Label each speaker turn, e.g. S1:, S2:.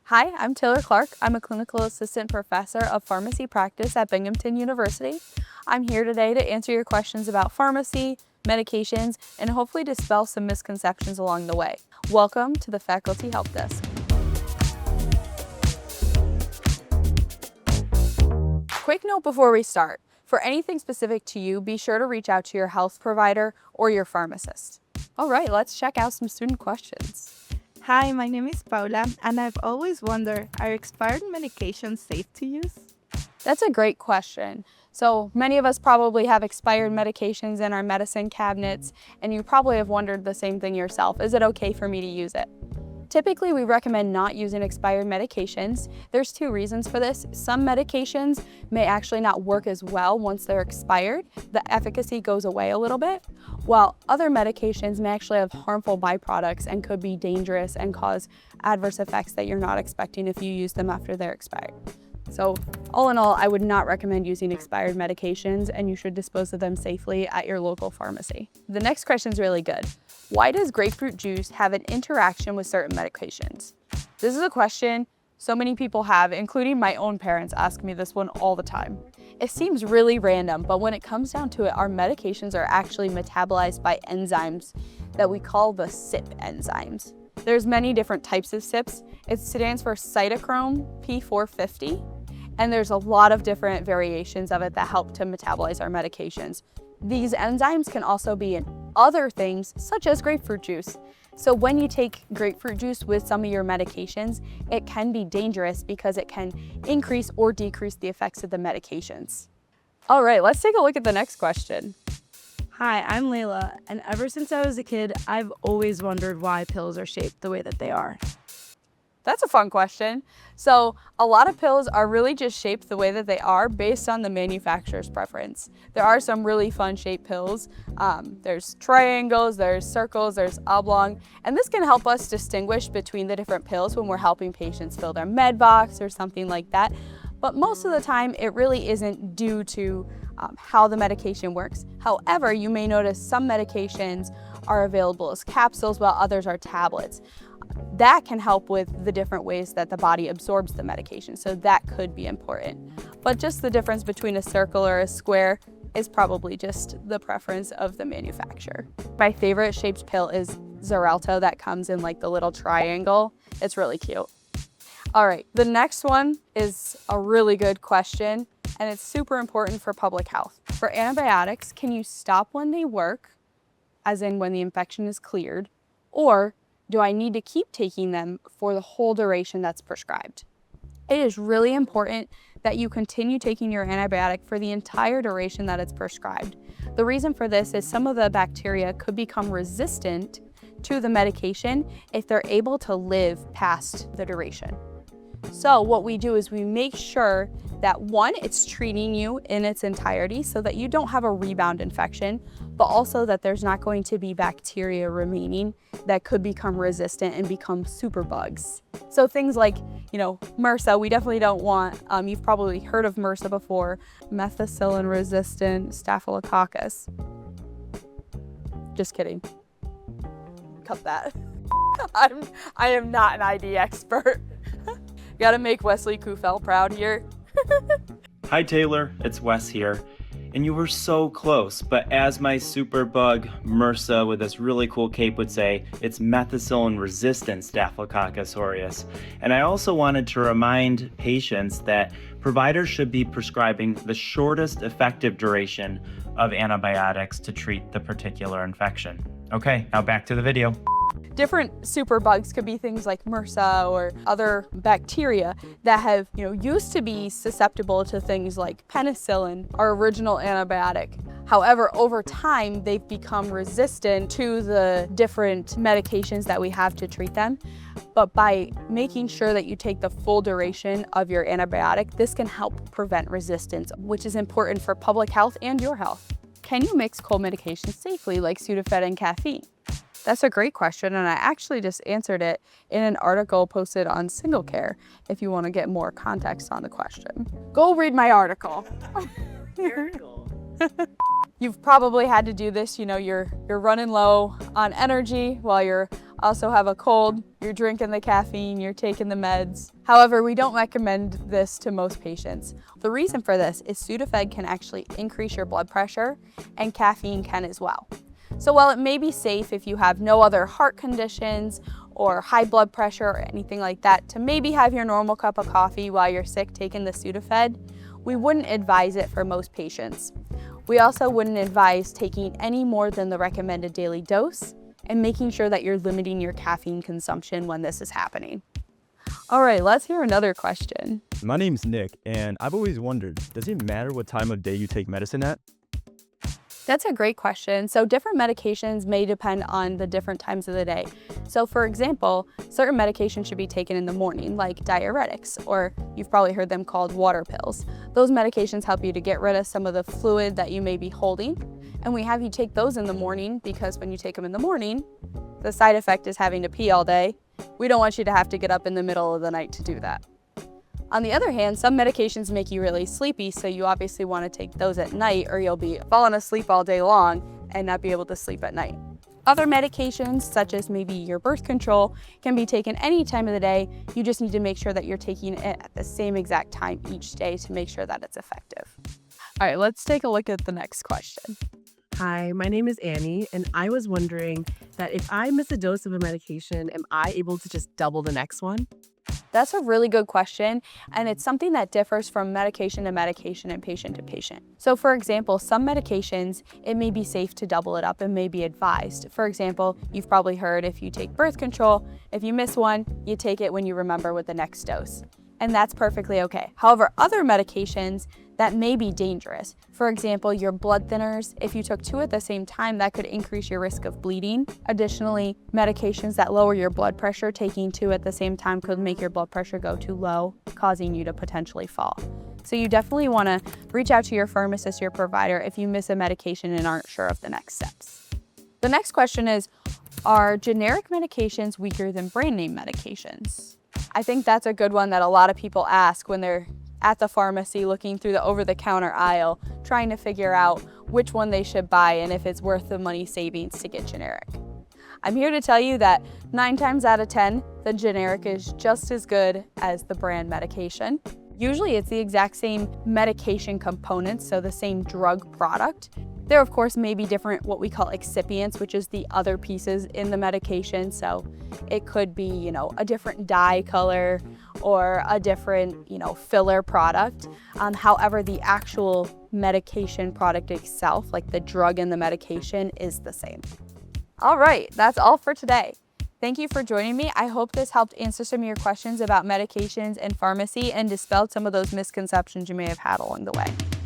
S1: Hi, I'm Taylor Clark. I'm a clinical assistant professor of pharmacy practice at Binghamton University. I'm here today to answer your questions about pharmacy, medications, and hopefully dispel some misconceptions along the way. Welcome to the Faculty Help Desk. Quick note before we start. For anything specific to you, be sure to reach out to your health provider or your pharmacist. All right, let's check out some student questions.
S2: Hi, my name is Paula, and I've always wondered, are expired medications safe to use?
S1: That's a great question. So many of us probably have expired medications in our medicine cabinets, and you probably have wondered the same thing yourself. Is it okay for me to use it? Typically, we recommend not using expired medications. There's two reasons for this. Some medications may actually not work as well once they're expired. The efficacy goes away a little bit, while other medications may actually have harmful byproducts and could be dangerous and cause adverse effects that you're not expecting if you use them after they're expired. So all in all, I would not recommend using expired medications, and you should dispose of them safely at your local pharmacy. The next question is really good. Why does grapefruit juice have an interaction with certain medications? This is a question so many people have, including my own parents ask me this one all the time. It seems really random, but when it comes down to it, our medications are actually metabolized by enzymes that we call the CYP enzymes. There's many different types of CYPs. It stands for cytochrome P450, and there's a lot of different variations of it that help to metabolize our medications. These enzymes can also be in other things, such as grapefruit juice. So when you take grapefruit juice with some of your medications, it can be dangerous because it can increase or decrease the effects of the medications. All right, let's take a look at the next question.
S2: Hi, I'm Layla, and ever since I was a kid, I've always wondered why pills are shaped the way that they are.
S1: That's a fun question. So a lot of pills are really just shaped the way that they are based on the manufacturer's preference. There are some really fun shaped pills. There's triangles, there's circles, there's oblong, and this can help us distinguish between the different pills when we're helping patients fill their med box or something like that. But most of the time, it really isn't due to how the medication works. However, you may notice some medications are available as capsules while others are tablets. That can help with the different ways that the body absorbs the medication, so that could be important. But just the difference between a circle or a square is probably just the preference of the manufacturer. My favorite shaped pill is Xarelto that comes in like the little triangle. It's really cute. All right, the next one is a really good question, and it's super important for public health. For antibiotics, can you stop when they work, as in when the infection is cleared, or do I need to keep taking them for the whole duration that's prescribed? It is really important that you continue taking your antibiotic for the entire duration that it's prescribed. The reason for this is some of the bacteria could become resistant to the medication if they're able to live past the duration. So what we do is we make sure that one, it's treating you in its entirety so that you don't have a rebound infection, but also that there's not going to be bacteria remaining that could become resistant and become superbugs. So things like, MRSA, we definitely don't want, you've probably heard of MRSA before, methicillin-resistant staphylococcus. Just kidding. Cut that. I am not an ID expert. Gotta make Wesley Kufel proud here.
S3: Hi Taylor, it's Wes here. And you were so close, but as my superbug MRSA with this really cool cape would say, it's methicillin-resistant Staphylococcus aureus. And I also wanted to remind patients that providers should be prescribing the shortest effective duration of antibiotics to treat the particular infection. Okay, now back to the video.
S1: Different superbugs could be things like MRSA or other bacteria that have, used to be susceptible to things like penicillin, our original antibiotic. However, over time, they've become resistant to the different medications that we have to treat them. But by making sure that you take the full duration of your antibiotic, this can help prevent resistance, which is important for public health and your health. Can you mix cold medications safely like Sudafed and caffeine? That's a great question, and I actually just answered it in an article posted on Single Care if you want to get more context on the question. Go read my article.
S3: Very cool.
S1: You've probably had to do this, you're running low on energy while you're also have a cold, you're drinking the caffeine, you're taking the meds. However, we don't recommend this to most patients. The reason for this is Sudafed can actually increase your blood pressure, and caffeine can as well. So while it may be safe if you have no other heart conditions or high blood pressure or anything like that to maybe have your normal cup of coffee while you're sick taking the Sudafed, we wouldn't advise it for most patients. We also wouldn't advise taking any more than the recommended daily dose and making sure that you're limiting your caffeine consumption when this is happening. All right, let's hear another question.
S4: My name's Nick, and I've always wondered, does it matter what time of day you take medicine at?
S1: That's a great question. So different medications may depend on the different times of the day. So for example, certain medications should be taken in the morning, like diuretics, or you've probably heard them called water pills. Those medications help you to get rid of some of the fluid that you may be holding. And we have you take those in the morning because when you take them in the morning, the side effect is having to pee all day. We don't want you to have to get up in the middle of the night to do that. On the other hand, some medications make you really sleepy, so you obviously want to take those at night or you'll be falling asleep all day long and not be able to sleep at night. Other medications, such as maybe your birth control, can be taken any time of the day. You just need to make sure that you're taking it at the same exact time each day to make sure that it's effective. All right, let's take a look at the next question.
S5: Hi, my name is Annie, and I was wondering that if I miss a dose of a medication, am I able to just double the next one?
S1: That's a really good question, and it's something that differs from medication to medication and patient to patient. So for example, some medications, it may be safe to double it up and may be advised. For example, you've probably heard if you take birth control, if you miss one, you take it when you remember with the next dose. And that's perfectly okay. However, other medications that may be dangerous. For example, your blood thinners, if you took 2 at the same time, that could increase your risk of bleeding. Additionally, medications that lower your blood pressure, taking 2 at the same time could make your blood pressure go too low, causing you to potentially fall. So you definitely want to reach out to your pharmacist, your provider, if you miss a medication and aren't sure of the next steps. The next question is, are generic medications weaker than brand name medications? I think that's a good one that a lot of people ask when they're at the pharmacy looking through the over-the-counter aisle, trying to figure out which one they should buy and if it's worth the money savings to get generic. I'm here to tell you that 9 times out of 10, the generic is just as good as the brand medication. Usually it's the exact same medication components, so the same drug product. There, of course, may be different what we call excipients, which is the other pieces in the medication. So it could be, a different dye color or a different, filler product. However, the actual medication product itself, like the drug in the medication, is the same. All right, that's all for today. Thank you for joining me. I hope this helped answer some of your questions about medications and pharmacy and dispelled some of those misconceptions you may have had along the way.